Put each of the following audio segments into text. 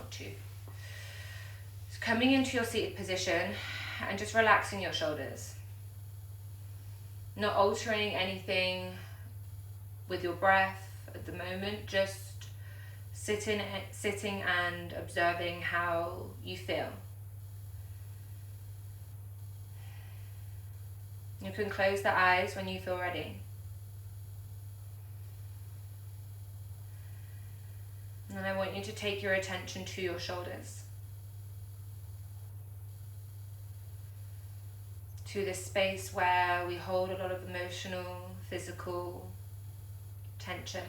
not to. So coming into your seated position and just relaxing your shoulders. Not altering anything with your breath at the moment, just sitting and observing how you feel. You can close the eyes when you feel ready. And I want you to take your attention to your shoulders. To this space where we hold a lot of emotional, physical tension.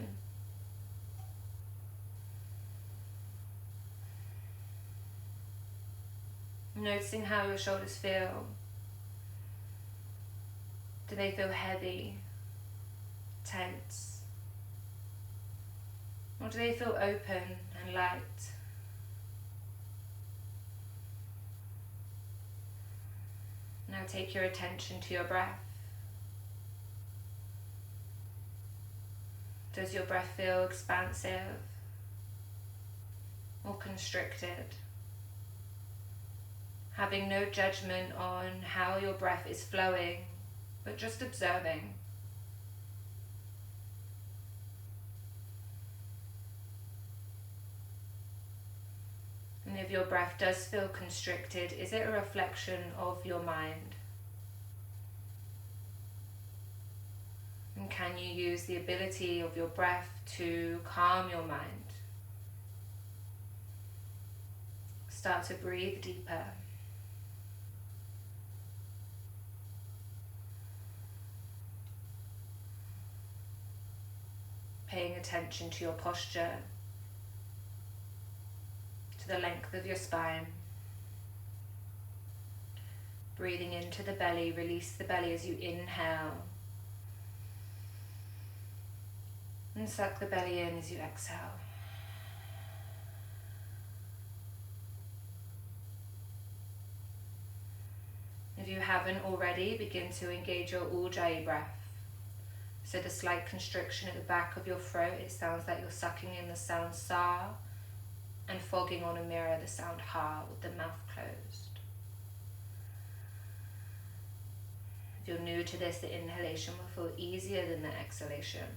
Noticing how your shoulders feel. Do they feel heavy, tense? Or do they feel open and light? Now take your attention to your breath. Does your breath feel expansive or constricted? Having no judgment on how your breath is flowing, but just observing. And if your breath does feel constricted, is it a reflection of your mind? And can you use the ability of your breath to calm your mind? Start to breathe deeper. Paying attention to your posture, to the length of your spine. Breathing into the belly, release the belly as you inhale. And suck the belly in as you exhale. If you haven't already, begin to engage your Ujjayi breath. So the slight constriction at the back of your throat, it sounds like you're sucking in the sound sa and fogging on a mirror the sound ha with the mouth closed. If you're new to this, the inhalation will feel easier than the exhalation.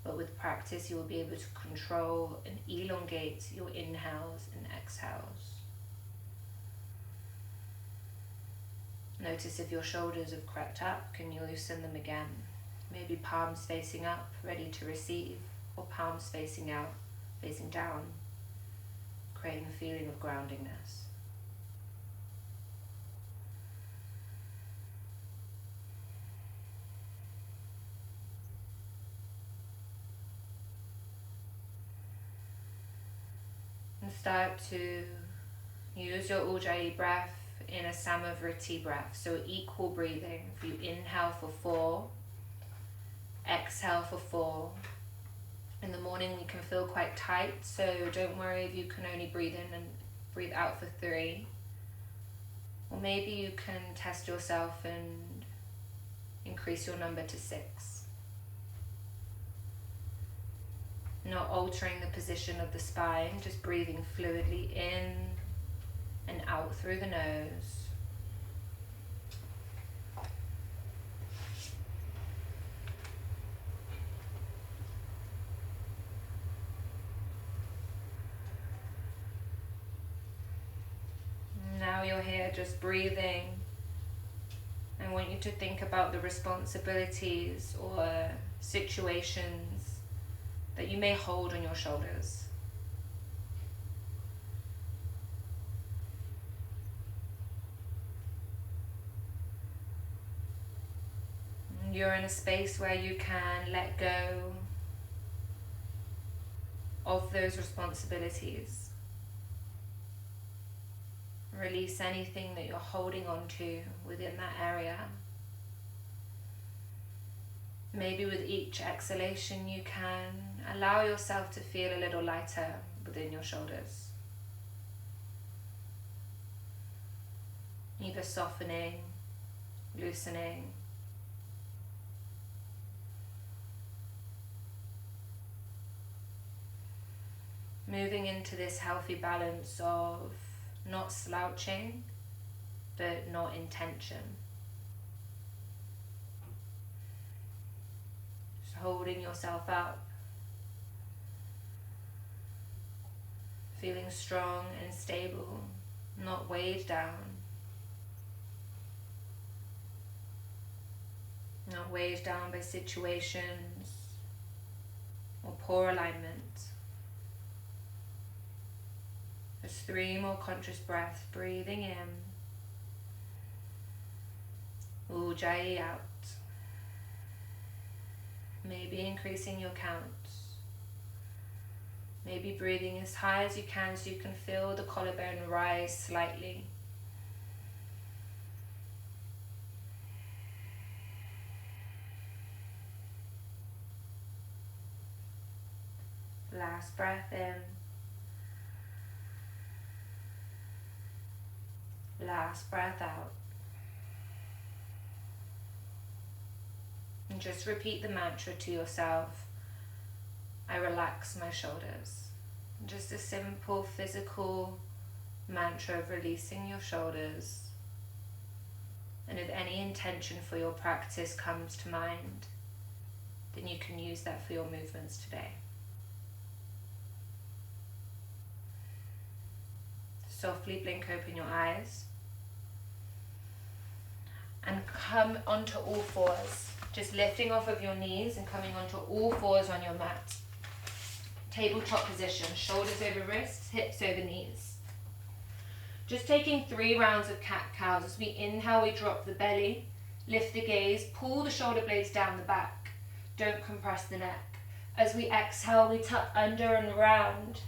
But with practice, you will be able to control and elongate your inhales and exhales. Notice if your shoulders have crept up, can you loosen them again? Maybe palms facing up, ready to receive, or palms facing out, facing down, creating a feeling of groundingness. And start to use your Ujjayi breath in a Samavriti breath, so equal breathing. If you inhale for 4, exhale for 4. In the morning we can feel quite tight, so don't worry if you can only breathe in and breathe out for 3. Or maybe you can test yourself and increase your number to 6. Not altering the position of the spine, just breathing fluidly in and out through the nose. Now you're here just breathing. I want you to think about the responsibilities or situations that you may hold on your shoulders. You're in a space where you can let go of those responsibilities. Release anything that you're holding on to within that area. Maybe with each exhalation you can allow yourself to feel a little lighter within your shoulders. Either softening, loosening. Moving into this healthy balance of not slouching, but not in tension. Just holding yourself up. Feeling strong and stable, not weighed down. Not weighed down by situations or poor alignment. Just 3 more conscious breaths, breathing in, Ujjayi out. Maybe increasing your count. Maybe breathing as high as you can so you can feel the collarbone rise slightly. Last breath in. Last breath out. And just repeat the mantra to yourself. I relax my shoulders. Just a simple physical mantra of releasing your shoulders. And if any intention for your practice comes to mind, then you can use that for your movements today. Softly blink open your eyes and come onto all fours, just lifting off of your knees and coming onto all fours on your mat. Tabletop position, shoulders over wrists, hips over knees. Just taking 3 rounds of cat-cows. As we inhale, we drop the belly, lift the gaze, pull the shoulder blades down the back. Don't compress the neck. As we exhale, we tuck under and round,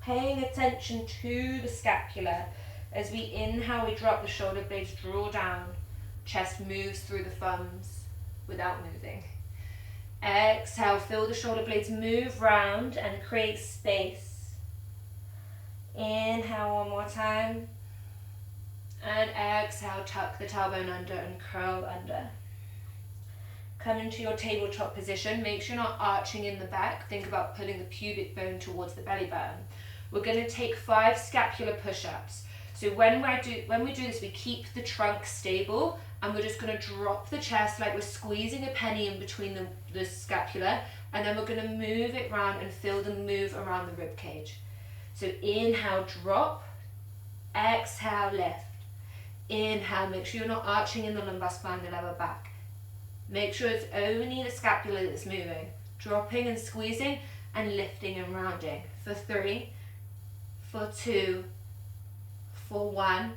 paying attention to the scapula. As we inhale, we drop the shoulder blades, draw down, chest moves through the thumbs without moving. Exhale, feel the shoulder blades move round and create space. Inhale one more time. And exhale, tuck the tailbone under and curl under. Come into your tabletop position. Make sure you're not arching in the back. Think about pulling the pubic bone towards the belly button. We're going to take 5 scapular push-ups. So when we do this, we keep the trunk stable, and we're just going to drop the chest like we're squeezing a penny in between the scapula, and then we're going to move it round and feel the move around the rib cage. So inhale, drop. Exhale, lift. Inhale, make sure you're not arching in the lumbar spine, the lower back. Make sure it's only the scapula that's moving. Dropping and squeezing and lifting and rounding. For 3, for 2, for 1.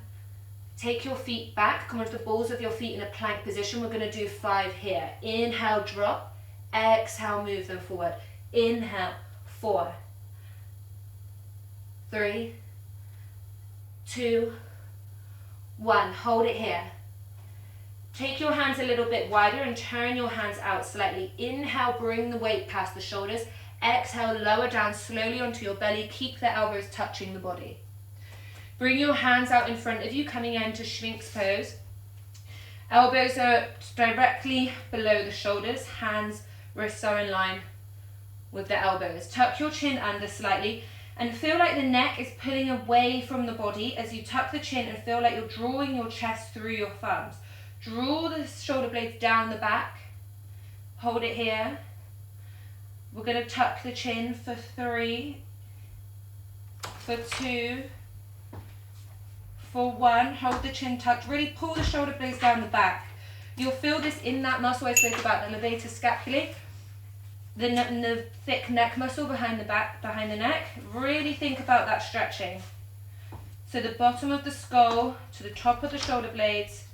Take your feet back, come onto the balls of your feet in a plank position. We're going to do 5 here. Inhale, drop. Exhale, move them forward. Inhale, 4, 3, 2, 1. Hold it here. Take your hands a little bit wider and turn your hands out slightly. Inhale, bring the weight past the shoulders. Exhale, lower down slowly onto your belly. Keep the elbows touching the body. Bring your hands out in front of you, coming into Sphinx pose. Elbows are directly below the shoulders. Hands, wrists are in line with the elbows. Tuck your chin under slightly and feel like the neck is pulling away from the body as you tuck the chin and feel like you're drawing your chest through your thumbs. Draw the shoulder blades down the back. Hold it here. We're going to tuck the chin for 3, for 2, for 1. Hold the chin tucked. Really pull the shoulder blades down the back. You'll feel this in that muscle I spoke about, the levator scapulae, the thick neck muscle behind the back, behind the neck. Really think about that stretching. So the bottom of the skull to the top of the shoulder blades,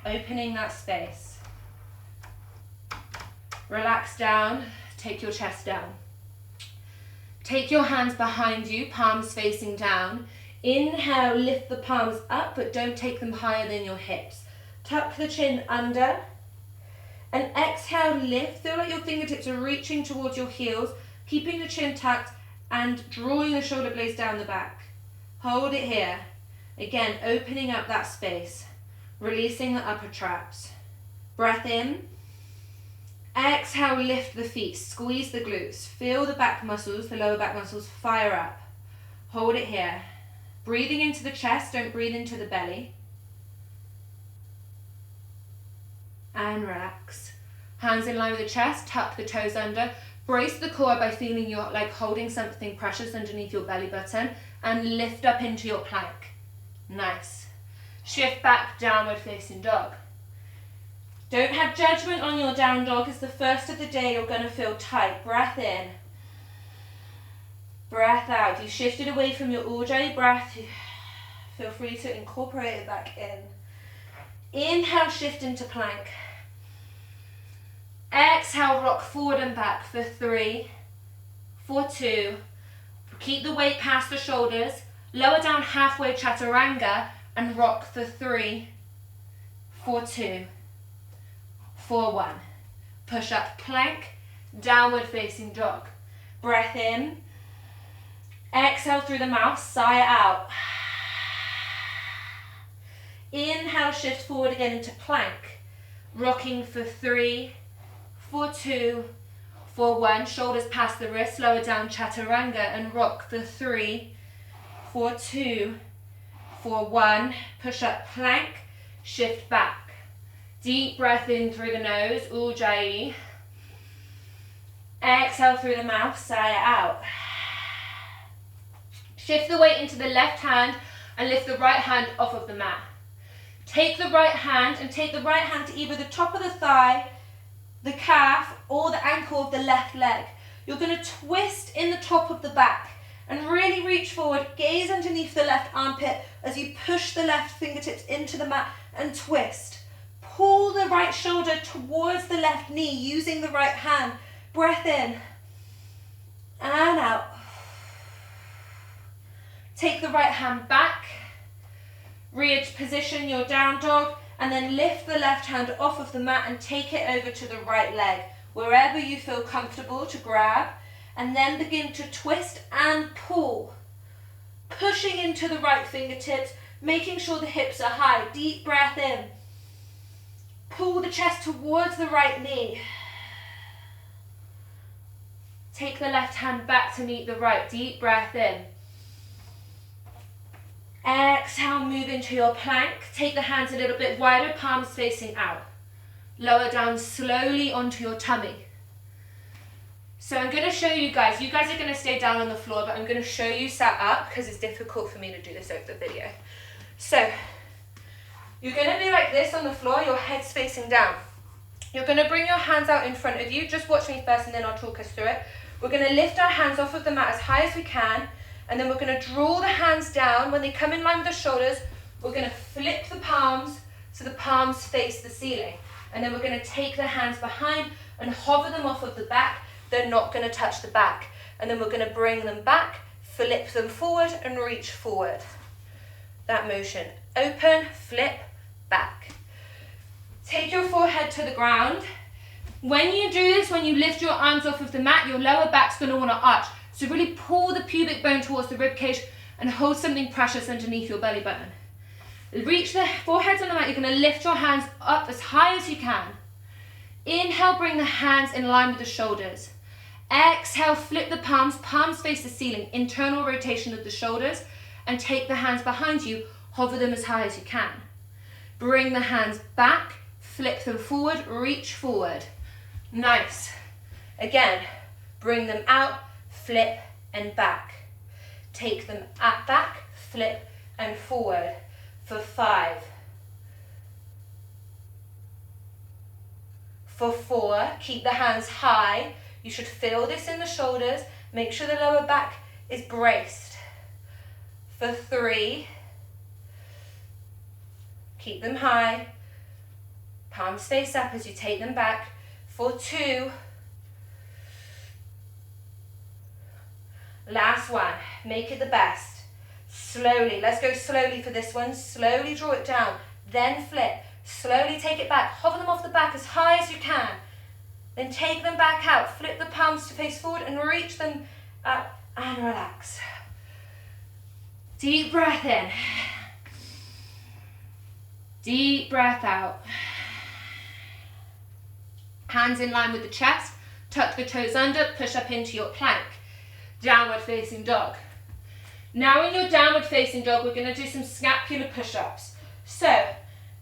opening that space. Relax down, take your chest down. Take your hands behind you, palms facing down. Inhale, lift the palms up, but don't take them higher than your hips. Tuck the chin under. And exhale, lift. Feel like your fingertips are reaching towards your heels, keeping the chin tucked and drawing the shoulder blades down the back. Hold it here. Again, opening up that space. Releasing the upper traps. Breath in. Exhale, lift the feet. Squeeze the glutes. Feel the back muscles, the lower back muscles fire up. Hold it here. Breathing into the chest, don't breathe into the belly. And relax. Hands in line with the chest, tuck the toes under. Brace the core by feeling you're like holding something precious underneath your belly button, and lift up into your plank. Nice. Shift back, downward facing dog. Don't have judgment on your down dog. It's the first of the day, you're going to feel tight. Breath in. Breath out. You shifted away from your Ujjayi breath. Feel free to incorporate it back in. Inhale, shift into plank. Exhale, rock forward and back for 3, for 2. Keep the weight past the shoulders. Lower down halfway chaturanga and rock for 3, for 2, for 1. Push up plank, downward facing dog. Breath in. Exhale through the mouth, sigh out. Inhale, shift forward again into plank. Rocking for 3, for 2, for 1. Shoulders past the wrist, lower down chaturanga and rock for 3, for 2, for 1. Push up plank, shift back. Deep breath in through the nose, Ujjayi. Exhale through the mouth, sigh out. Shift the weight into the left hand and lift the right hand off of the mat. Take the right hand and take the right hand to either the top of the thigh, the calf, or the ankle of the left leg. You're going to twist in the top of the back and really reach forward. Gaze underneath the left armpit as you push the left fingertips into the mat and twist. Pull the right shoulder towards the left knee using the right hand. Breath in and out. Take the right hand back. Reposition your down dog and then lift the left hand off of the mat and take it over to the right leg, wherever you feel comfortable to grab, and then begin to twist and pull. Pushing into the right fingertips, making sure the hips are high. Deep breath in. Pull the chest towards the right knee. Take the left hand back to meet the right. Deep breath in. Exhale, move into your plank. Take the hands a little bit wider, palms facing out. Lower down slowly onto your tummy. So I'm going to show you guys are going to stay down on the floor, but I'm going to show you sat up because it's difficult for me to do this over the video. So you're going to be like this on the floor, your head's facing down. You're going to bring your hands out in front of you. Just watch me first and then I'll talk us through it. We're going to lift our hands off of the mat as high as we can. And then we're going to draw the hands down. When they come in line with the shoulders, we're going to flip the palms so the palms face the ceiling. And then we're going to take the hands behind and hover them off of the back. They're not going to touch the back. And then we're going to bring them back, flip them forward and reach forward. That motion. Open, flip, back. Take your forehead to the ground. When you do this, when you lift your arms off of the mat, your lower back's going to want to arch. So really pull the pubic bone towards the rib cage and hold something precious underneath your belly button. Reach the forehead on the mat. You're going to lift your hands up as high as you can. Inhale, bring the hands in line with the shoulders. Exhale, flip the palms, palms face the ceiling, internal rotation of the shoulders, and take the hands behind you, hover them as high as you can. Bring the hands back, flip them forward, reach forward. Nice. Again, bring them out, flip and back. Take them at back, flip and forward for 5. For 4, keep the hands high. You should feel this in the shoulders. Make sure the lower back is braced. For 3, keep them high. Palms face up as you take them back. For 2, last one, make it the best. Slowly, let's go slowly for this one. Slowly draw it down, then flip. Slowly take it back, hover them off the back as high as you can. Then take them back out, flip the palms to face forward and reach them up and relax. Deep breath in. Deep breath out. Hands in line with the chest, tuck the toes under, push up into your plank. Downward facing dog. Now in your downward facing dog, we're going to do some scapular push-ups. So,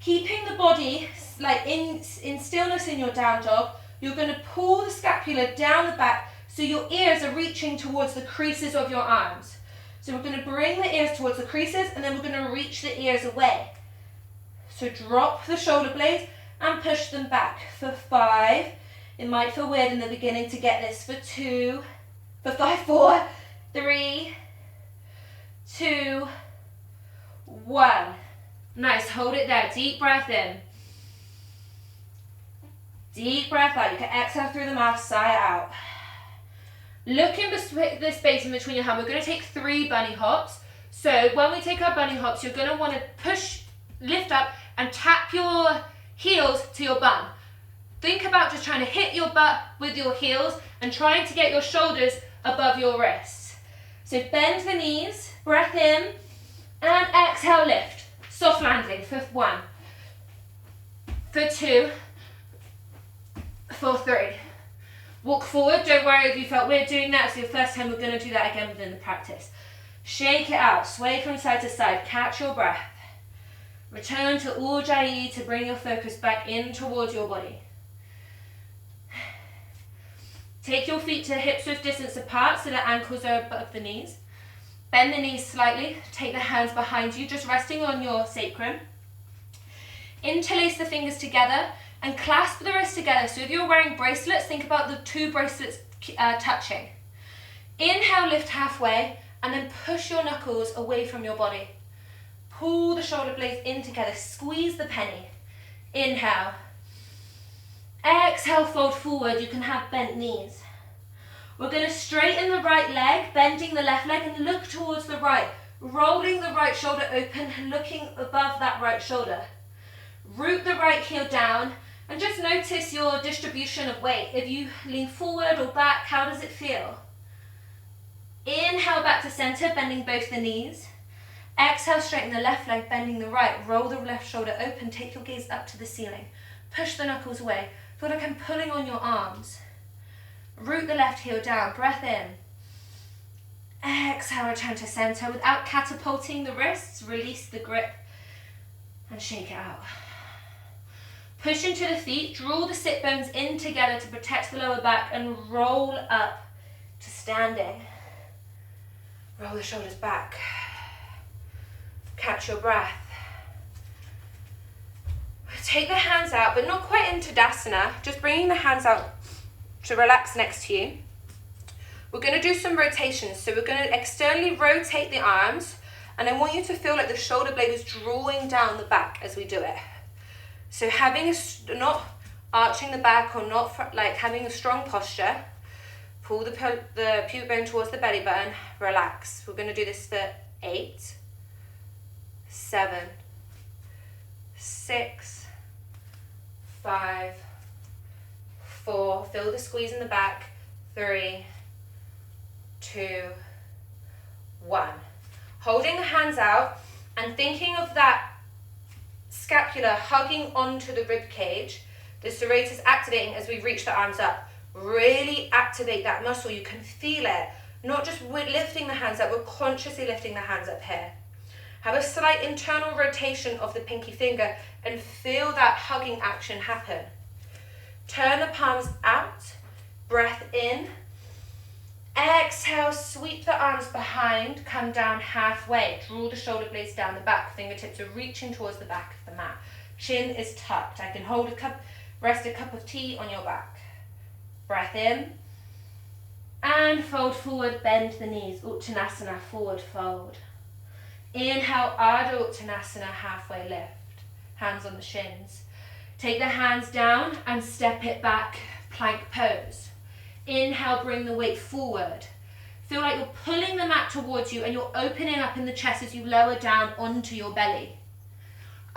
keeping the body like in stillness in your down dog, you're going to pull the scapula down the back so your ears are reaching towards the creases of your arms. So we're going to bring the ears towards the creases and then we're going to reach the ears away. So drop the shoulder blades and push them back for 5. It might feel weird in the beginning to get this. For 2, for 5, 4, 3, 2, 1. Nice, hold it there. Deep breath in. Deep breath out. You can exhale through the mouth, sigh out. Look in the space in between your hands. We're going to take 3 bunny hops. So when we take our bunny hops, you're going to want to push, lift up and tap your heels to your bum. Think about just trying to hit your butt with your heels and trying to get your shoulders above your wrists. So bend the knees, breath in, and exhale, lift. Soft landing for 1, for 2, for 3. Walk forward, don't worry if you felt weird doing that, it's your first time, we're going to do that again within the practice. Shake it out, sway from side to side, catch your breath. Return to Ujjayi to bring your focus back in towards your body. Take your feet to hips width distance apart so the ankles are above the knees. Bend the knees slightly, take the hands behind you, just resting on your sacrum. Interlace the fingers together and clasp the wrists together. So if you're wearing bracelets, think about the 2 bracelets touching. Inhale, lift halfway, and then push your knuckles away from your body. Pull the shoulder blades in together, squeeze the penny. Inhale. Exhale, fold forward, you can have bent knees. We're going to straighten the right leg, bending the left leg and look towards the right, rolling the right shoulder open, looking above that right shoulder. Root the right heel down and just notice your distribution of weight. If you lean forward or back, how does it feel? Inhale back to center, bending both the knees. Exhale, straighten the left leg, bending the right. Roll the left shoulder open, take your gaze up to the ceiling. Push the knuckles away. Feel like I'm pulling on your arms. Root the left heel down, breath in. Exhale, return to center. Without catapulting the wrists, release the grip and shake it out. Push into the feet, draw the sit bones in together to protect the lower back and roll up to standing. Roll the shoulders back. Catch your breath. Take the hands out, but not quite into Tadasana, just bringing the hands out to relax next to you. We're going to do some rotations. So we're going to externally rotate the arms, and I want you to feel like the shoulder blade is drawing down the back as we do it. So having not arching the back or not like having a strong posture. Pull the pubic bone towards the belly button, relax. We're going to do this for 8, 7, 6, 5, 4, feel the squeeze in the back, 3, 2, 1. Holding the hands out and thinking of that scapula hugging onto the rib cage. The serratus activating as we reach the arms up. Really activate that muscle, you can feel it. Not just lifting the hands up, we're consciously lifting the hands up here. Have a slight internal rotation of the pinky finger and feel that hugging action happen. Turn the palms out, breath in. Exhale, sweep the arms behind, come down halfway. Draw the shoulder blades down the back, fingertips are reaching towards the back of the mat. Chin is tucked. I can hold rest a cup of tea on your back. Breath in. And fold forward, bend the knees. Uttanasana, forward fold. Inhale, Ardha Uttanasana, halfway lift. Hands on the shins. Take the hands down and step it back, plank pose. Inhale, bring the weight forward. Feel like you're pulling the mat towards you and you're opening up in the chest as you lower down onto your belly.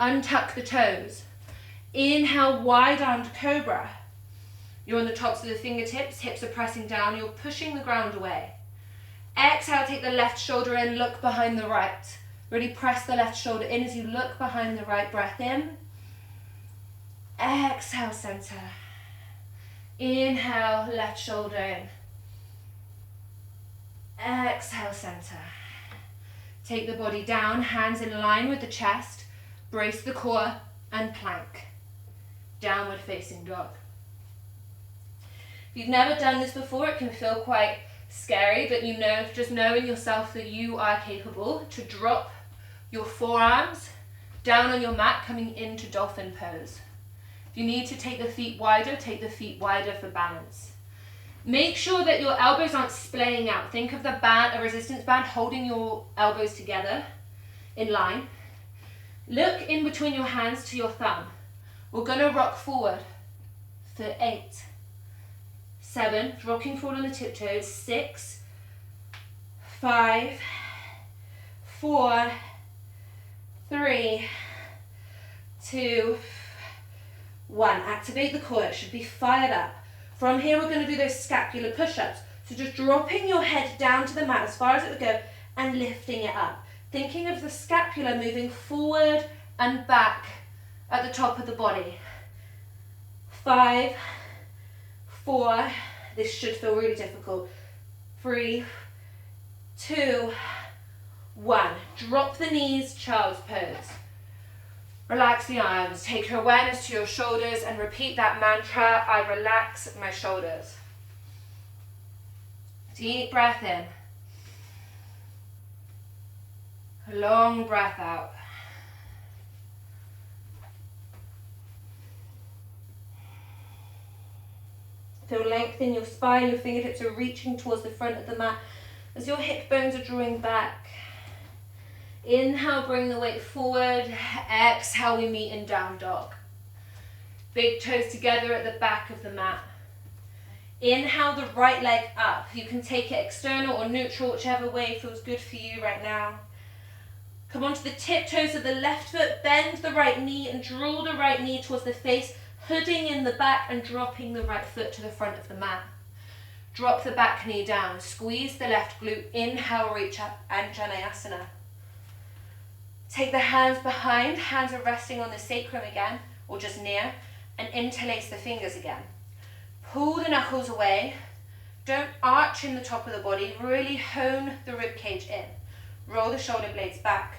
Untuck the toes. Inhale, wide armed cobra. You're on the tops of the fingertips, hips are pressing down, you're pushing the ground away. Exhale, take the left shoulder in, look behind the right. Really press the left shoulder in as you look behind the right, breath in. Exhale, center. Inhale, left shoulder in. Exhale, center. Take the body down, hands in line with the chest, brace the core and plank. Downward facing dog. If you've never done this before, it can feel quite scary, but you know, just know in yourself that you are capable to drop your forearms down on your mat, coming into dolphin pose. If you need to take the feet wider for balance. Make sure that your elbows aren't splaying out. Think of the band, a resistance band, holding your elbows together in line. Look in between your hands to your thumb. We're going to rock forward for 8, 7, rocking forward on the tiptoes, 6, 5, 4, 3, 2, 1. Activate the core, it should be fired up. From here we're going to do those scapular push-ups. So just dropping your head down to the mat as far as it would go and lifting it up. Thinking of the scapula moving forward and back at the top of the body. 5, 4, this should feel really difficult. 3, 2, 1. Drop the knees, child's pose. Relax the arms, take your awareness to your shoulders and repeat that mantra, I relax my shoulders. Deep breath in. A long breath out. Feel length in your spine, your fingertips are reaching towards the front of the mat as your hip bones are drawing back. Inhale, bring the weight forward. Exhale, we meet in down dog. Big toes together at the back of the mat. Inhale the right leg up. You can take it external or neutral, whichever way feels good for you right now. Come onto the tiptoes of the left foot, bend the right knee and draw the right knee towards the face, hooding in the back and dropping the right foot to the front of the mat. Drop the back knee down, squeeze the left glute, inhale, reach up, Anjaneyasana. Take the hands behind, hands are resting on the sacrum again, or just near, and interlace the fingers again. Pull the knuckles away, don't arch in the top of the body, really hone the rib cage in. Roll the shoulder blades back.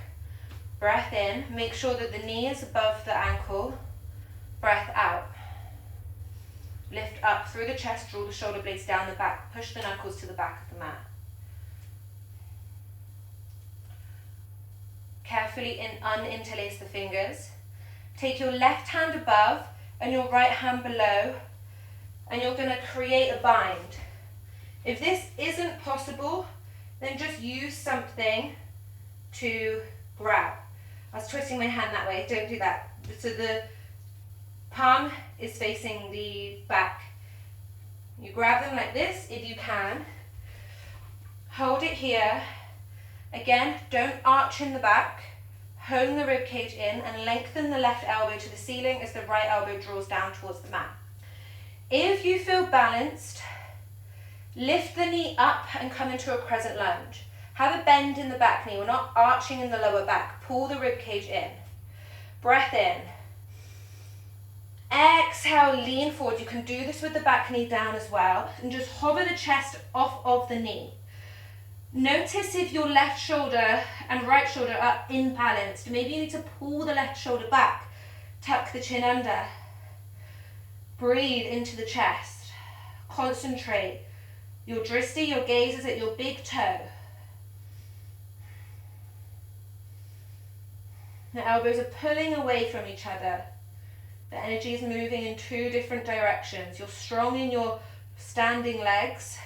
Breath in, make sure that the knee is above the ankle. Breath out. Lift up through the chest, draw the shoulder blades down the back, push the knuckles to the back of the mat. Carefully uninterlace the fingers. Take your left hand above and your right hand below, and you're going to create a bind. If this isn't possible, then just use something to grab. I was twisting my hand that way, don't do that. So the palm is facing the back. You grab them like this if you can. Hold it here. Again, don't arch in the back. Hone the rib cage in and lengthen the left elbow to the ceiling as the right elbow draws down towards the mat. If you feel balanced, lift the knee up and come into a crescent lunge. Have a bend in the back knee. We're not arching in the lower back. Pull the rib cage in. Breath in. Exhale, lean forward. You can do this with the back knee down as well. And just hover the chest off of the knee. Notice if your left shoulder and right shoulder are imbalanced. Maybe you need to pull the left shoulder back. Tuck the chin under. Breathe into the chest. Concentrate. Your drishti, your gaze is at your big toe. The elbows are pulling away from each other. The energy is moving in 2 different directions. You're strong in your standing legs.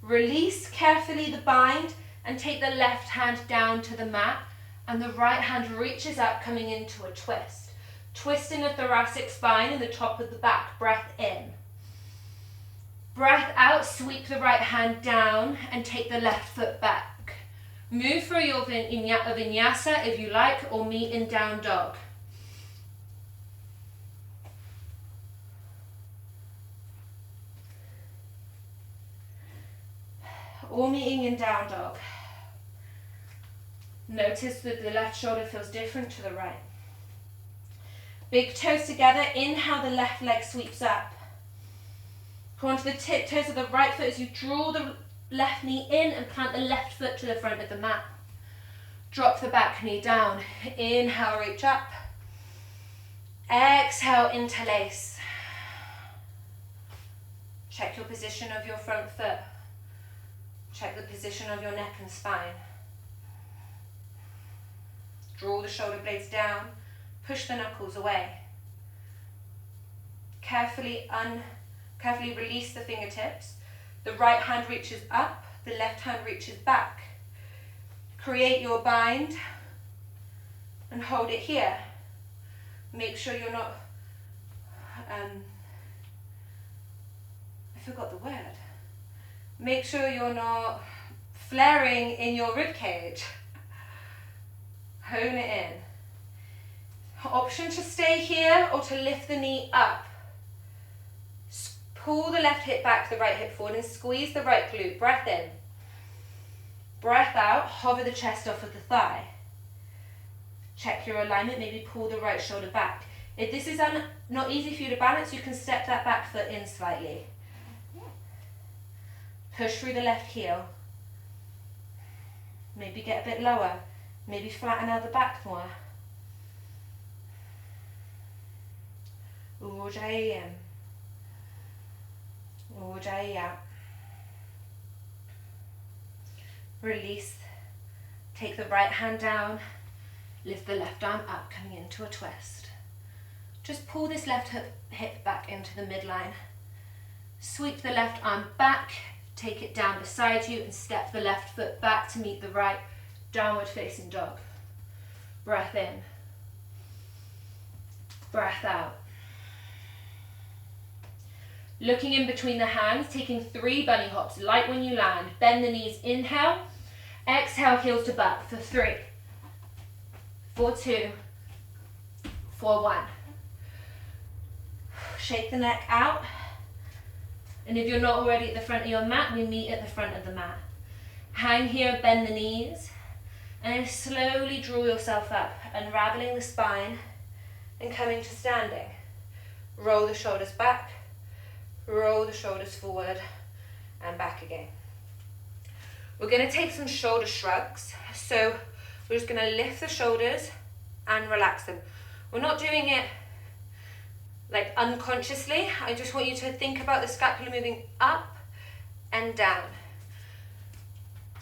Release carefully the bind and take the left hand down to the mat and the right hand reaches up, coming into a twist. Twist in the thoracic spine and the top of the back. Breath in. Breath out, sweep the right hand down and take the left foot back. Move through your vinyasa if you like, or meet in down dog. Or meeting in down dog. Notice that the left shoulder feels different to the right. Big toes together, inhale, the left leg sweeps up. Come onto the tiptoes of the right foot as you draw the left knee in and plant the left foot to the front of the mat. Drop the back knee down. Inhale, reach up. Exhale, interlace. Check your position of your front foot. Check the position of your neck and spine. Draw the shoulder blades down. Push the knuckles away. Carefully release the fingertips. The right hand reaches up, the left hand reaches back. Create your bind and hold it here. Make sure you're not, I forgot the word. Make sure you're not flaring in your rib cage. Hone it in. Option to stay here or to lift the knee up. Pull the left hip back, the right hip forward, and squeeze the right glute. Breath in. Breath out, hover the chest off of the thigh. Check your alignment, maybe pull the right shoulder back. If this is not easy for you to balance, you can step that back foot in slightly. Push through the left heel. Maybe get a bit lower. Maybe flatten out the back more. Ujjayi in. Ujjayi out. Release. Take the right hand down. Lift the left arm up, coming into a twist. Just pull this left hip back into the midline. Sweep the left arm back. Take it down beside you and step the left foot back to meet the right. Downward facing dog. Breath in. Breath out. Looking in between the hands, taking 3 bunny hops, light when you land. Bend the knees, inhale. Exhale, heels to butt for 3, 4, 2, 4, 1. Shake the neck out. And if you're not already at the front of your mat, we meet at the front of the mat. Hang here, bend the knees. And then slowly draw yourself up, unraveling the spine and coming to standing. Roll the shoulders back. Roll the shoulders forward and back again. We're going to take some shoulder shrugs. So we're just going to lift the shoulders and relax them. We're not doing it like unconsciously. I just want you to think about the scapula moving up and down.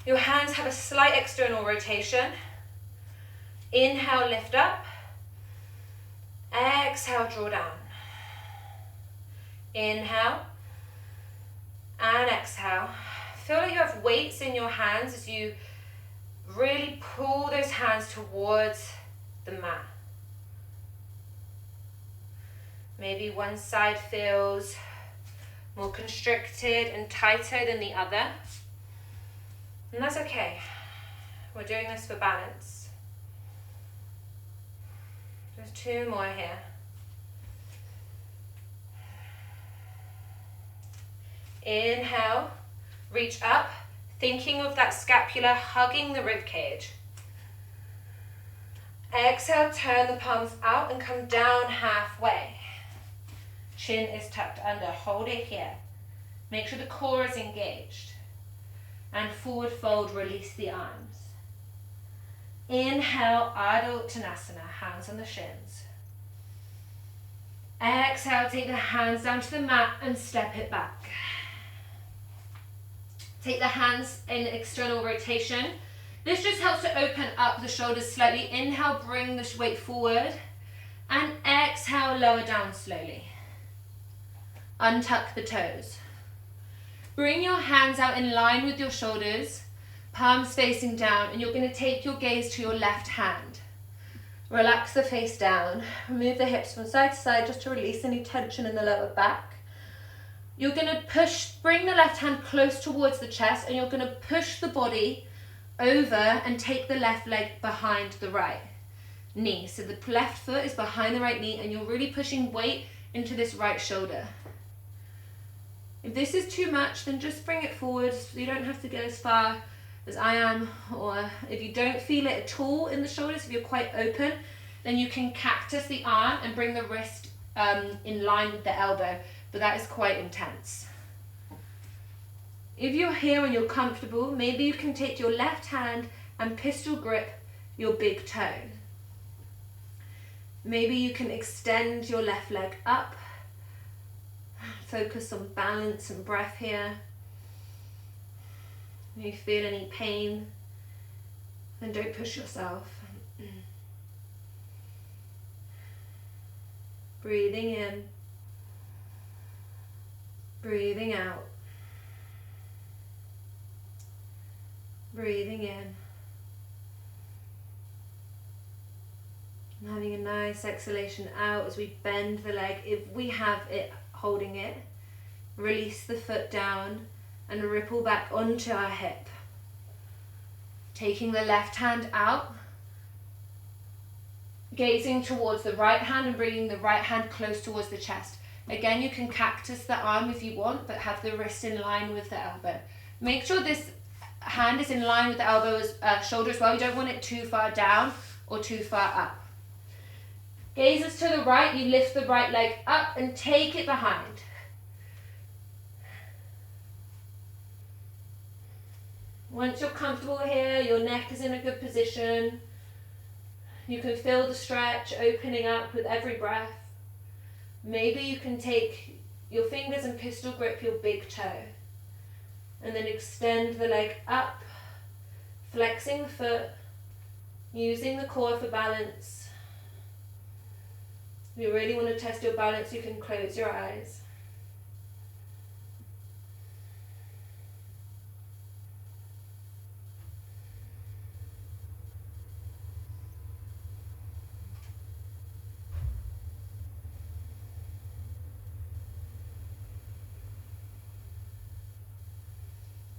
Your hands have a slight external rotation. Inhale, lift up. Exhale, draw down. Inhale and exhale. Feel like you have weights in your hands as you really pull those hands towards the mat. Maybe one side feels more constricted and tighter than the other. And that's okay. We're doing this for balance. There's 2 more here. Inhale, reach up, thinking of that scapula hugging the rib cage. Exhale, turn the palms out and come down halfway. Chin is tucked under, hold it here. Make sure the core is engaged. And forward fold, release the arms. Inhale, Ardha Uttanasana, hands on the shins. Exhale, take the hands down to the mat and step it back. Take the hands in external rotation. This just helps to open up the shoulders slightly. Inhale, bring the weight forward. And exhale, lower down slowly. Untuck the toes. Bring your hands out in line with your shoulders, palms facing down, and you're going to take your gaze to your left hand. Relax the face down. Move the hips from side to side just to release any tension in the lower back. You're going to bring the left hand close towards the chest, and you're going to push the body over and take the left leg behind the right knee. So the left foot is behind the right knee, and you're really pushing weight into this right shoulder. If this is too much, then just bring it forward so you don't have to go as far as I am. Or if you don't feel it at all in the shoulders, if you're quite open, then you can cactus the arm and bring the wrist in line with the elbow. But that is quite intense. If you're here and you're comfortable, maybe you can take your left hand and pistol grip your big toe. Maybe you can extend your left leg up. Focus on balance and breath here. If you feel any pain, then don't push yourself. Breathing in, breathing out, breathing in, and having a nice exhalation out as we bend the leg. If we have it holding it, release the foot down and ripple back onto our hip. Taking the left hand out, gazing towards the right hand and bringing the right hand close towards the chest. Again, you can cactus the arm if you want, but have the wrist in line with the elbow. Make sure this hand is in line with the elbow, shoulder as well. You don't want it too far down or too far up. Gazes to the right, you lift the right leg up and take it behind. Once you're comfortable here, your neck is in a good position. You can feel the stretch opening up with every breath. Maybe you can take your fingers and pistol grip your big toe. And then extend the leg up, flexing the foot, using the core for balance. If you really want to test your balance, you can close your eyes.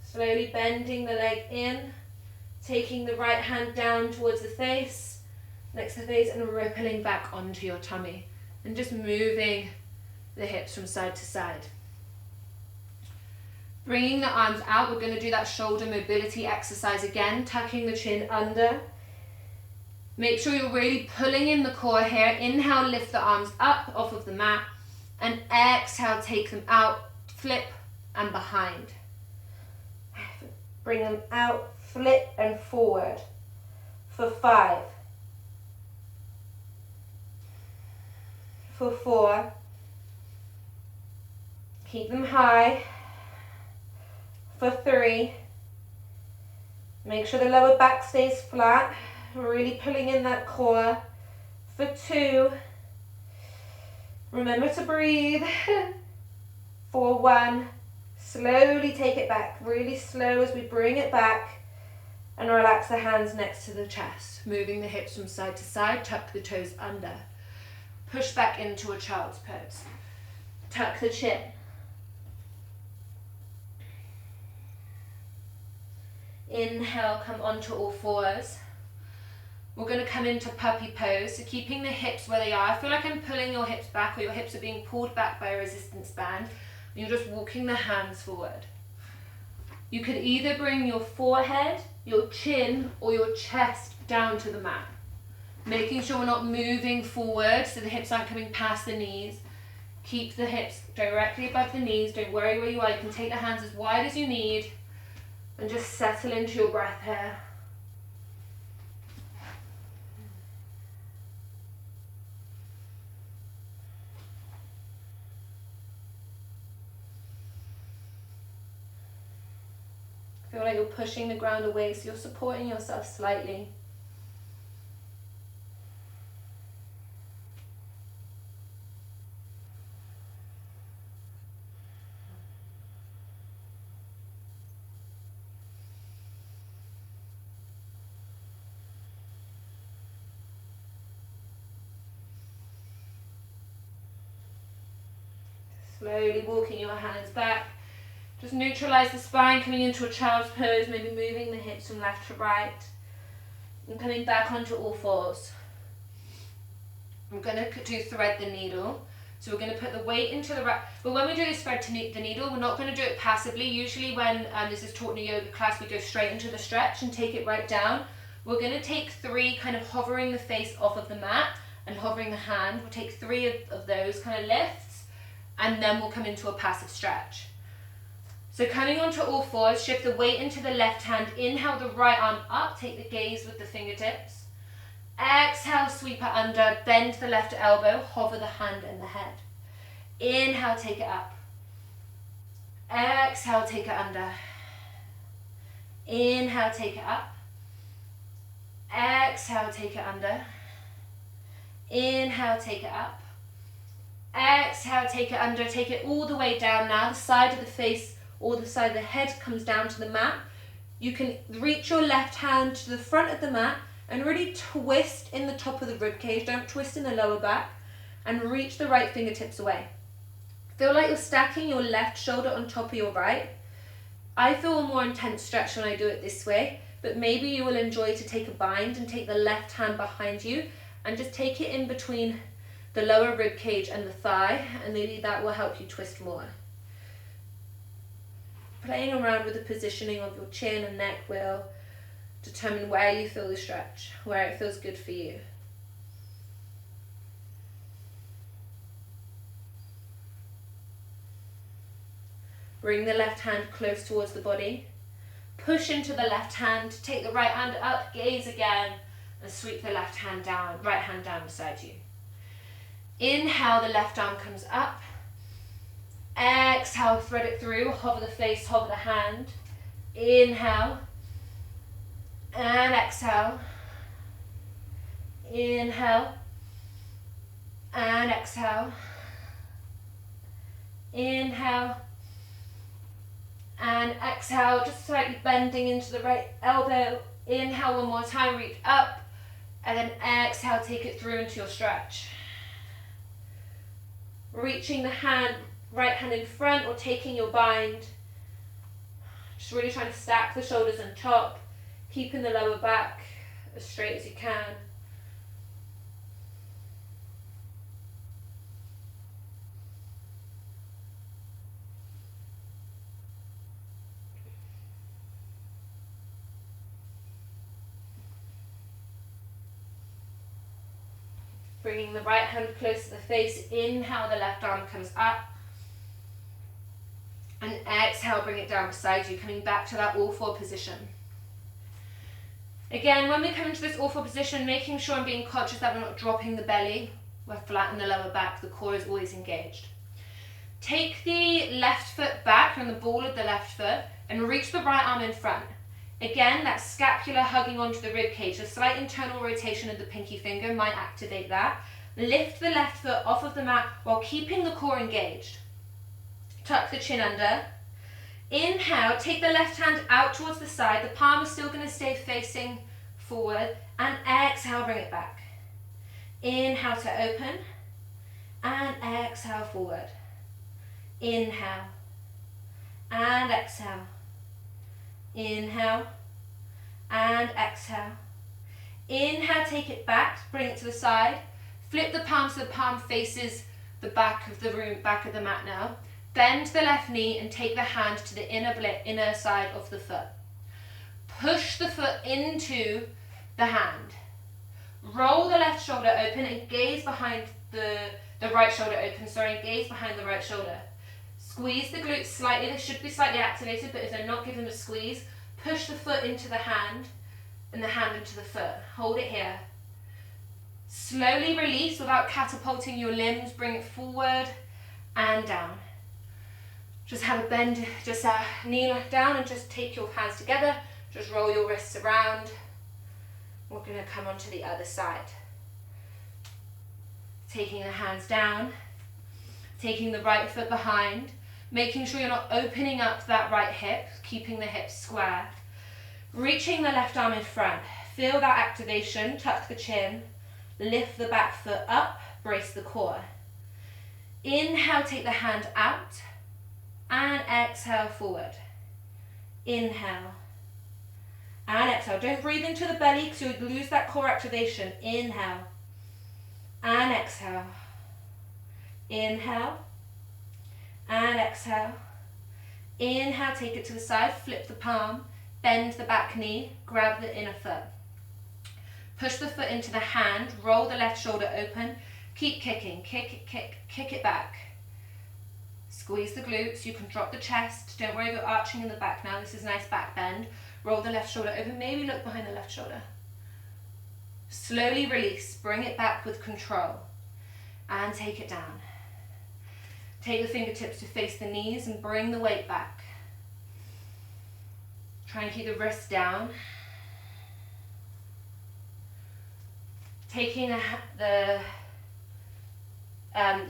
Slowly bending the leg in, taking the right hand down towards the face, next to the face, and rippling back onto your tummy. And just moving the hips from side to side. Bringing the arms out, we're going to do that shoulder mobility exercise again, tucking the chin under. Make sure you're really pulling in the core here. Inhale, lift the arms up off of the mat, and exhale, take them out, flip and behind. Bring them out, flip and forward for 5, for 4, keep them high, for 3, make sure the lower back stays flat, really pulling in that core, for 2, remember to breathe, for 1, slowly take it back, really slow as we bring it back, and relax the hands next to the chest, moving the hips from side to side, tuck the toes under. Push back into a child's pose. Tuck the chin. Inhale, come onto all fours. We're going to come into puppy pose, so keeping the hips where they are. I feel like I'm pulling your hips back, or your hips are being pulled back by a resistance band. You're just walking the hands forward. You could either bring your forehead, your chin, or your chest down to the mat. Making sure we're not moving forward so the hips aren't coming past the knees. Keep the hips directly above the knees. Don't worry where you are. You can take the hands as wide as you need and just settle into your breath here. Feel like you're pushing the ground away, so you're supporting yourself slightly. Slowly walking your hands back. Just neutralize the spine, coming into a child's pose, maybe moving the hips from left to right. And coming back onto all fours. I'm going to do thread the needle. So we're going to put the weight into the right, but when we do this thread to the needle, we're not going to do it passively. Usually when this is taught in a yoga class, we go straight into the stretch and take it right down. We're going to take 3, kind of hovering the face off of the mat and hovering the hand. We'll take 3 of those kind of lifts, and then we'll come into a passive stretch. So coming onto all fours, shift the weight into the left hand. Inhale the right arm up, take the gaze with the fingertips. Exhale, sweep it under, bend the left elbow, hover the hand in the head. Inhale, take it up. Exhale, take it under. Inhale, take it up. Exhale, take it under. Inhale, take it up. Exhale, take it under. Take it all the way down now. The side of the face or the side of the head comes down to the mat. You can reach your left hand to the front of the mat and really twist in the top of the rib cage. Don't twist in the lower back. And reach the right fingertips away. Feel like you're stacking your left shoulder on top of your right. I feel a more intense stretch when I do it this way, but maybe you will enjoy to take a bind and take the left hand behind you and just take it in between the lower rib cage and the thigh, and maybe that will help you twist more. Playing around with the positioning of your chin and neck will determine where you feel the stretch, where it feels good for you. Bring the left hand close towards the body. Push into the left hand, take the right hand up, gaze again, and sweep the left hand down, right hand down beside you. Inhale, the left arm comes up. Exhale, thread it through, hover the face, hover the hand. Inhale, and exhale. Inhale, and exhale. Inhale, and exhale, just slightly bending into the right elbow. Inhale one more time, reach up, and then exhale, take it through into your stretch. Reaching the hand, right hand in front or taking your bind. Just really trying to stack the shoulders on top, keeping the lower back as straight as you can. Bringing the right hand close to the face. Inhale, the left arm comes up. And exhale, bring it down beside you, coming back to that all-four position. Again, when we come into this all-four position, making sure I'm being conscious that we're not dropping the belly. We're flat in the lower back, the core is always engaged. Take the left foot back from the ball of the left foot and reach the right arm in front. Again, that scapula hugging onto the rib cage. A slight internal rotation of the pinky finger might activate that. Lift the left foot off of the mat while keeping the core engaged. Tuck the chin under. Inhale, take the left hand out towards the side. The palm is still going to stay facing forward. And exhale, bring it back. Inhale to open. And exhale forward. Inhale. And exhale. Inhale and exhale. Inhale, take it back, bring it to the side. Flip the palm so the palm faces the back of the room, back of the mat now. Bend the left knee and take the hand to the inner side of the foot. Push the foot into the hand. Roll the left shoulder open and gaze behind the right shoulder open, gaze behind the right shoulder. Squeeze the glutes slightly, they should be slightly activated, but if they're not, give them a squeeze. Push the foot into the hand and the hand into the foot. Hold it here. Slowly release without catapulting your limbs, bring it forward and down. Just have a bend, just kneel down and just take your hands together. Just roll your wrists around. We're going to come onto the other side. Taking the hands down, taking the right foot behind, making sure you're not opening up that right hip, keeping the hips square. Reaching the left arm in front. Feel that activation, tuck the chin, lift the back foot up, brace the core. Inhale, take the hand out, and exhale forward. Inhale, and exhale. Don't breathe into the belly because you'll lose that core activation. Inhale, and exhale. Inhale, and exhale. Inhale, take it to the side, flip the palm, bend the back knee, grab the inner foot. Push the foot into the hand, roll the left shoulder open, keep kicking, kick it back. Squeeze the glutes, you can drop the chest, don't worry about arching in the back now, this is a nice back bend. Roll the left shoulder open, maybe look behind the left shoulder. Slowly release, bring it back with control, and take it down. Take the fingertips to face the knees and bring the weight back. Try and keep the wrists down. Taking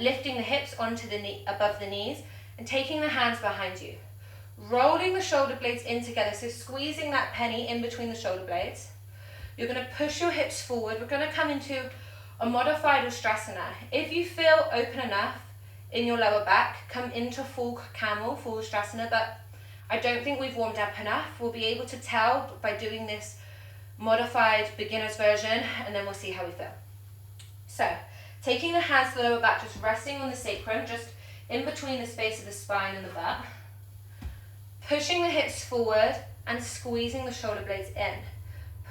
lifting the hips onto the knee, above the knees, and taking the hands behind you. Rolling the shoulder blades in together, so squeezing that penny in between the shoulder blades. You're going to push your hips forward. We're going to come into a modified Ustrasana. If you feel open enough in your lower back, come into full camel, full Ustrasana, but I don't think we've warmed up enough. We'll be able to tell by doing this modified beginner's version, and then we'll see how we feel. So, taking the hands to the lower back, just resting on the sacrum, just in between the space of the spine and the butt. Pushing the hips forward and squeezing the shoulder blades in.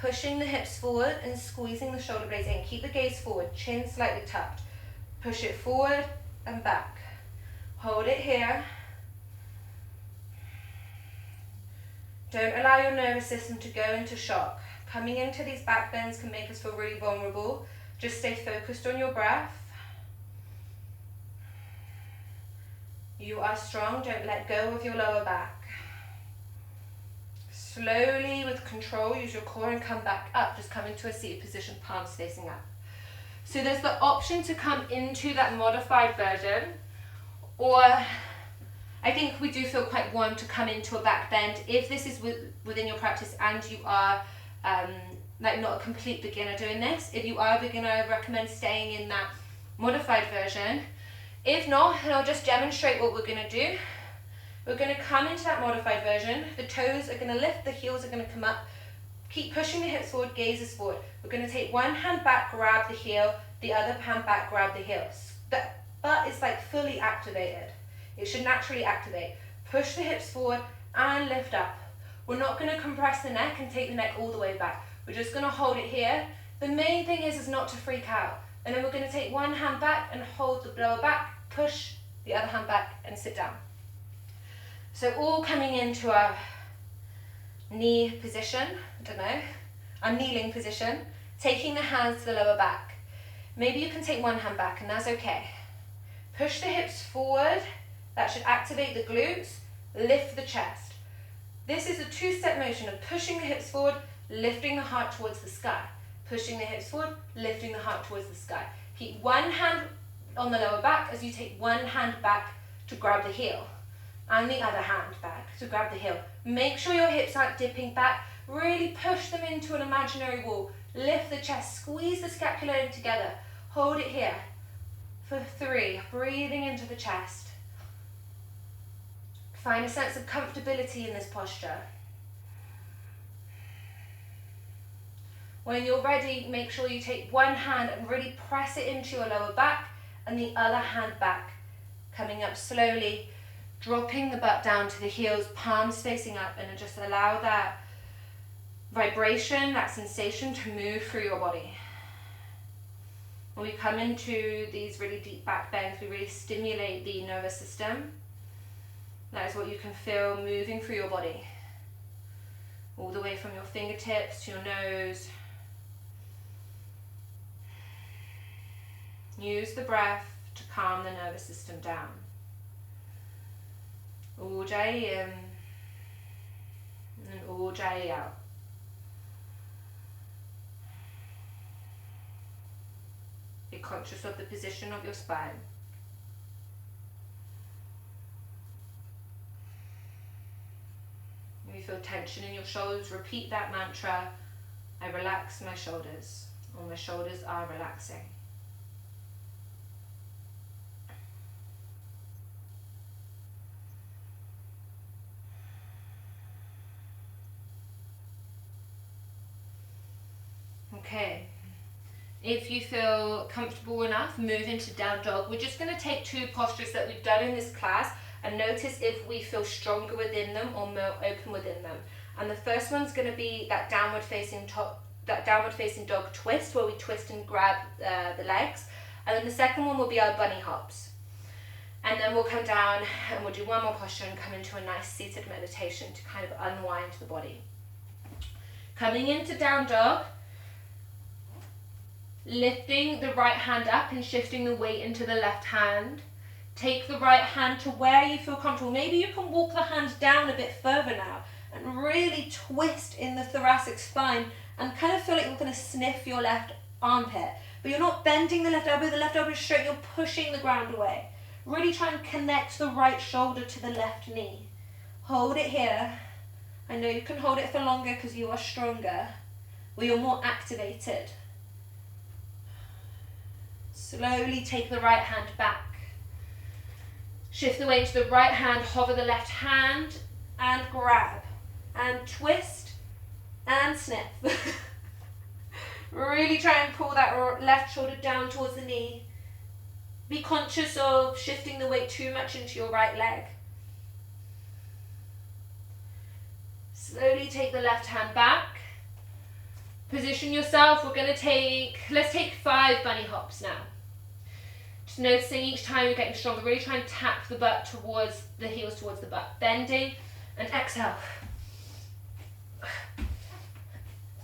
Pushing the hips forward and squeezing the shoulder blades in. Keep the gaze forward, chin slightly tucked. Push it forward and back. Hold it here. Don't allow your nervous system to go into shock. Coming into these back bends can make us feel really vulnerable. Just stay focused on your breath. You are strong, don't let go of your lower back. Slowly, with control, use your core and come back up. Just come into a seated position, palms facing up. So there's the option to come into that modified version, or I think we do feel quite warm to come into a back bend. If this is within your practice and you are like not a complete beginner doing this, if you are a beginner, I recommend staying in that modified version. If not, and I'll just demonstrate what we're going to do. We're going to come into that modified version. The toes are going to lift, the heels are going to come up. Keep pushing the hips forward, gazes forward. We're going to take one hand back, grab the heel, the other hand back, grab the heels. The butt is like fully activated. It should naturally activate. Push the hips forward and lift up. We're not going to compress the neck and take the neck all the way back. We're just going to hold it here. The main thing is not to freak out. And then we're going to take one hand back and hold the lower back, push the other hand back and sit down. So all coming into our knee position, our kneeling position, taking the hands to the lower back. Maybe you can take one hand back and that's okay. Push the hips forward, that should activate the glutes, lift the chest. This is a two-step motion of pushing the hips forward, lifting the heart towards the sky. Pushing the hips forward, lifting the heart towards the sky. Keep one hand on the lower back as you take one hand back to grab the heel. And the other hand back to grab the heel. Make sure your hips aren't dipping back. Really push them into an imaginary wall. Lift the chest, squeeze the scapula in together. Hold it here for 3. Breathing into the chest. Find a sense of comfortability in this posture. When you're ready, make sure you take one hand and really press it into your lower back and the other hand back. Coming up slowly. Dropping the butt down to the heels, palms facing up, and just allow that vibration, that sensation to move through your body. When we come into these really deep back bends, we really stimulate the nervous system. That is what you can feel moving through your body. All the way from your fingertips to your nose. Use the breath to calm the nervous system down. Ujjayi in and Ujjayi out. Be conscious of the position of your spine. If you feel tension in your shoulders, repeat that mantra. I relax my shoulders, or my shoulders are relaxing. Okay, if you feel comfortable enough, move into down dog. We're just going to take 2 postures that we've done in this class and notice if we feel stronger within them or more open within them. And the first one's going to be that downward facing dog twist, where we twist and grab the legs. And then the second one will be our bunny hops. And then we'll come down and we'll do one more posture and come into a nice seated meditation to kind of unwind the body. Coming into down dog. Lifting the right hand up and shifting the weight into the left hand. Take the right hand to where you feel comfortable. Maybe you can walk the hand down a bit further now and really twist in the thoracic spine and kind of feel like you're going to sniff your left armpit. But you're not bending the left elbow is straight, you're pushing the ground away. Really try and connect the right shoulder to the left knee. Hold it here. I know you can hold it for longer because you are stronger, or you're more activated. Slowly take the right hand back. Shift the weight to the right hand, hover the left hand, and grab. And twist, and sniff. Really try and pull that left shoulder down towards the knee. Be conscious of shifting the weight too much into your right leg. Slowly take the left hand back. Position yourself. Let's take 5 bunny hops now. Just noticing each time you're getting stronger. Really try and tap the butt towards the heels, towards the butt. Bending and exhale.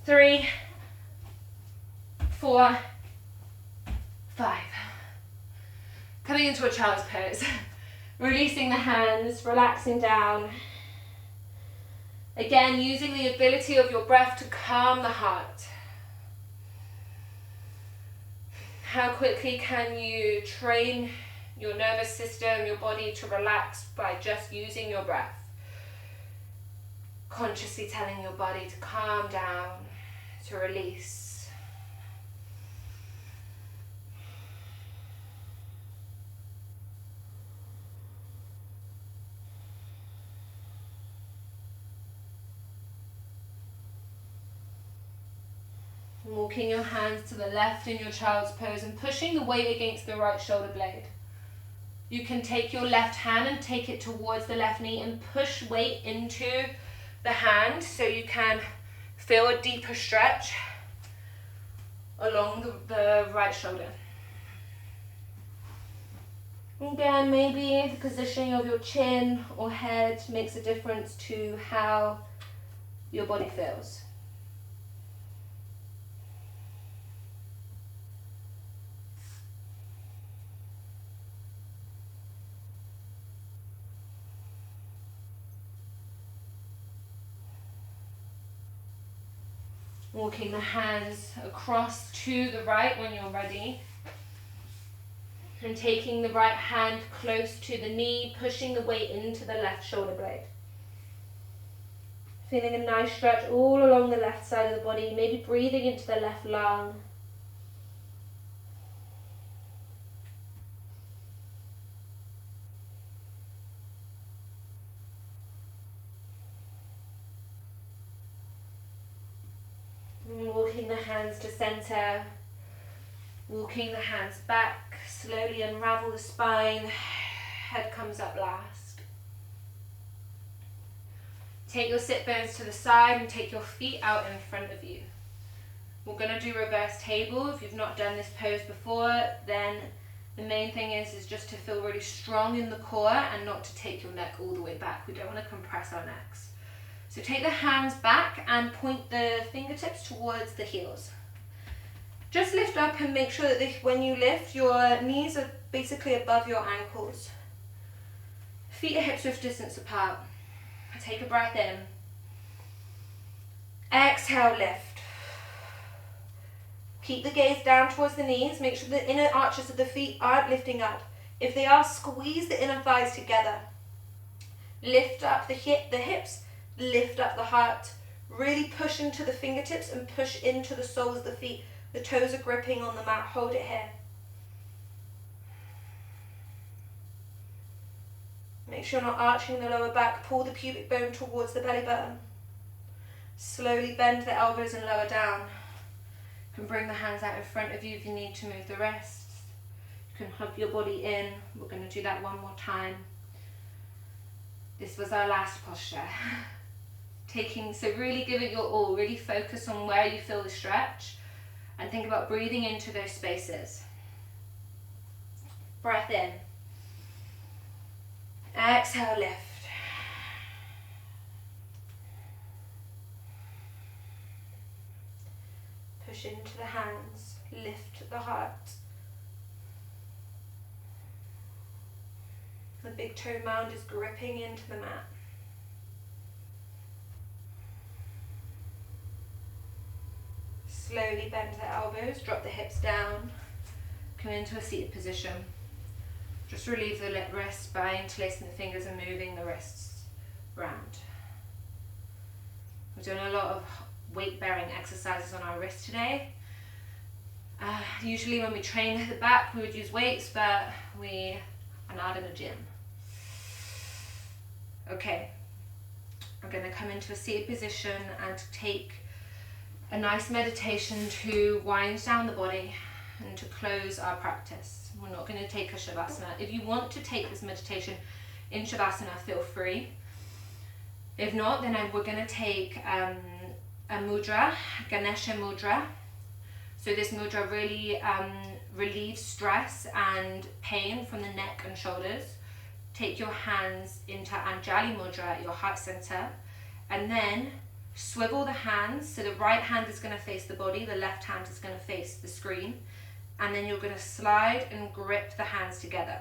3, 4, 5. Coming into a child's pose. Releasing the hands, relaxing down. Again, using the ability of your breath to calm the heart. How quickly can you train your nervous system, your body to relax by just using your breath? Consciously telling your body to calm down, to release. Walking your hands to the left in your child's pose and pushing the weight against the right shoulder blade. You can take your left hand and take it towards the left knee and push weight into the hand so you can feel a deeper stretch along the right shoulder. Again, maybe the positioning of your chin or head makes a difference to how your body feels. Walking the hands across to the right when you're ready. And taking the right hand close to the knee, pushing the weight into the left shoulder blade. Feeling a nice stretch all along the left side of the body, maybe breathing into the left lung. Walking the hands to center, walking the hands back, slowly unravel the spine, head comes up last. Take your sit bones to the side and take your feet out in front of you. We're going to do reverse table. If you've not done this pose before, then the main thing is just to feel really strong in the core and not to take your neck all the way back. We don't want to compress our necks. So take the hands back and point the fingertips towards the heels. Just lift up and make sure that when you lift, your knees are basically above your ankles. Feet are hips width distance apart. Take a breath in. Exhale, lift. Keep the gaze down towards the knees. Make sure the inner arches of the feet aren't lifting up. If they are, squeeze the inner thighs together. Lift up the hips. Lift up the heart, really push into the fingertips and push into the soles of the feet. The toes are gripping on the mat, hold it here. Make sure you're not arching the lower back, pull the pubic bone towards the belly button. Slowly bend the elbows and lower down. You can bring the hands out in front of you if you need to move the wrists. You can hug your body in. We're going to do that one more time. This was our last posture. So really give it your all, really focus on where you feel the stretch and think about breathing into those spaces. Breath in. Exhale, lift. Push into the hands, lift the heart. The big toe mound is gripping into the mat. Slowly bend the elbows, drop the hips down, come into a seated position. Just relieve the wrist by interlacing the fingers and moving the wrists around. We're doing a lot of weight-bearing exercises on our wrist today. Usually when we train at the back we would use weights, but we are not in a gym. Okay, I'm going to come into a seated position and take a nice meditation to wind down the body and to close our practice. We're not going to take a Shavasana. If you want to take this meditation in Shavasana, feel free. If not, then we're going to take a mudra, Ganesha mudra. So this mudra really relieves stress and pain from the neck and shoulders. Take your hands into Anjali mudra at your heart center, and then swivel the hands. So the right hand is going to face the body, the left hand is going to face the screen, and then you're going to slide and grip the hands together.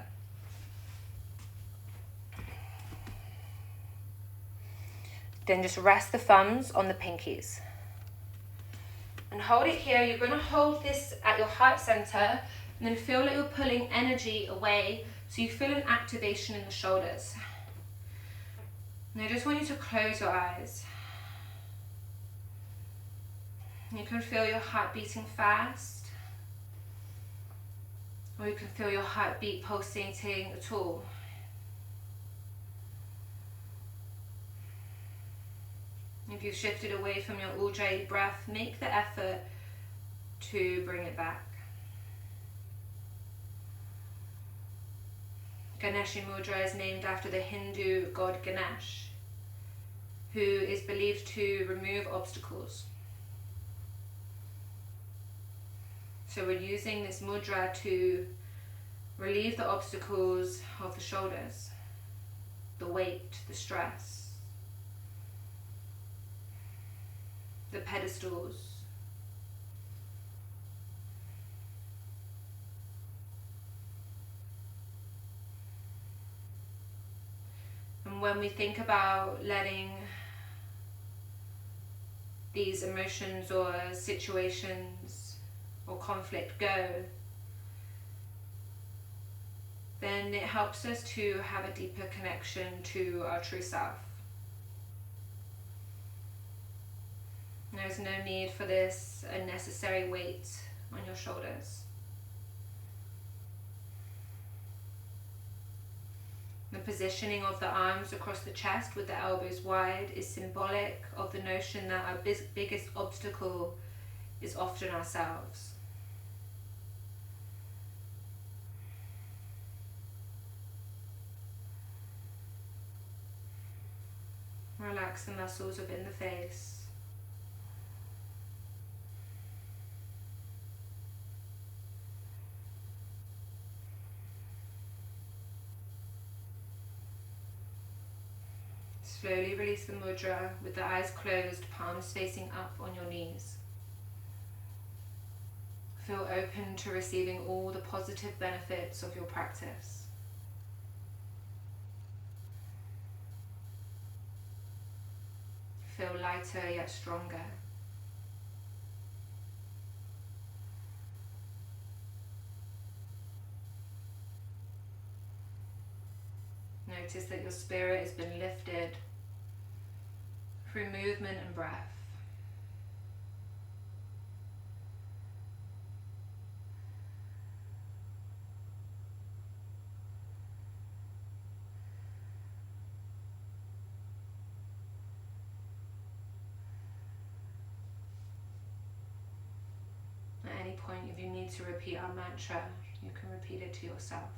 Then just rest the thumbs on the pinkies. And hold it here. You're going to hold this at your heart center, and then feel like you're pulling energy away, so you feel an activation in the shoulders. And I just want you to close your eyes. You can feel your heart beating fast, or you can feel your heartbeat pulsating at all. If you've shifted away from your Ujjayi breath, make the effort to bring it back. Ganesha mudra is named after the Hindu god Ganesh, who is believed to remove obstacles. So we're using this mudra to relieve the obstacles of the shoulders, the weight, the stress, the pedestals. And when we think about letting these emotions or situations or conflict go, then it helps us to have a deeper connection to our true self. There's no need for this unnecessary weight on your shoulders. The positioning of the arms across the chest with the elbows wide is symbolic of the notion that our biggest obstacle is often ourselves. Relax the muscles within the face. Slowly release the mudra with the eyes closed, palms facing up on your knees. Feel open to receiving all the positive benefits of your practice. Feel lighter yet stronger. Notice that your spirit has been lifted through movement and breath. At any point, if you need to repeat our mantra, you can repeat it to yourself.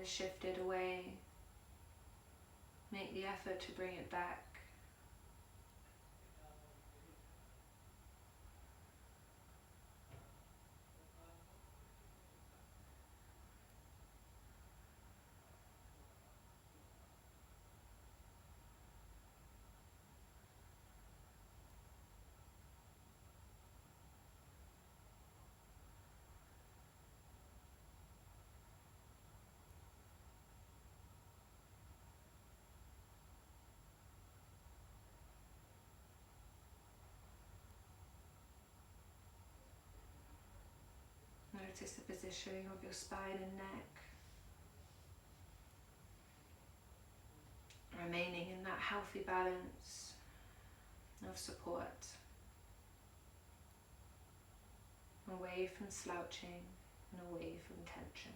has shifted away, make the effort to bring it back. Notice the positioning of your spine and neck, remaining in that healthy balance of support, away from slouching and away from tension.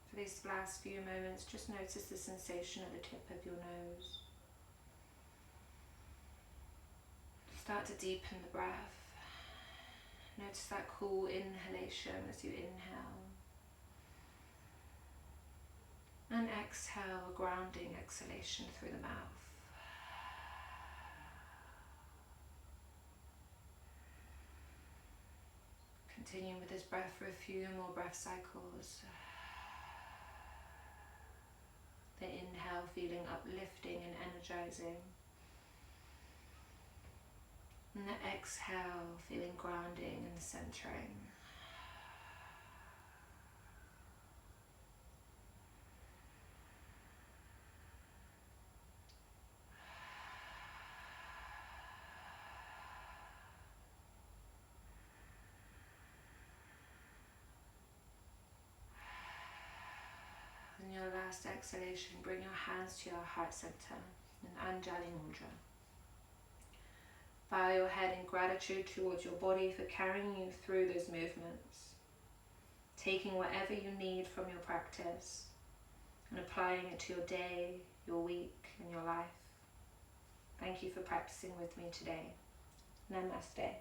For these last few moments, just notice the sensation at the tip of your nose. Start to deepen the breath. Notice that cool inhalation as you inhale. And exhale, a grounding exhalation through the mouth. Continuing with this breath for a few more breath cycles. The inhale feeling uplifting and energizing. And the exhale feeling grounding and centering. And your last exhalation, bring your hands to your heart center in Anjali Mudra. Bow your head in gratitude towards your body for carrying you through those movements, taking whatever you need from your practice and applying it to your day, your week, and your life. Thank you for practicing with me today. Namaste.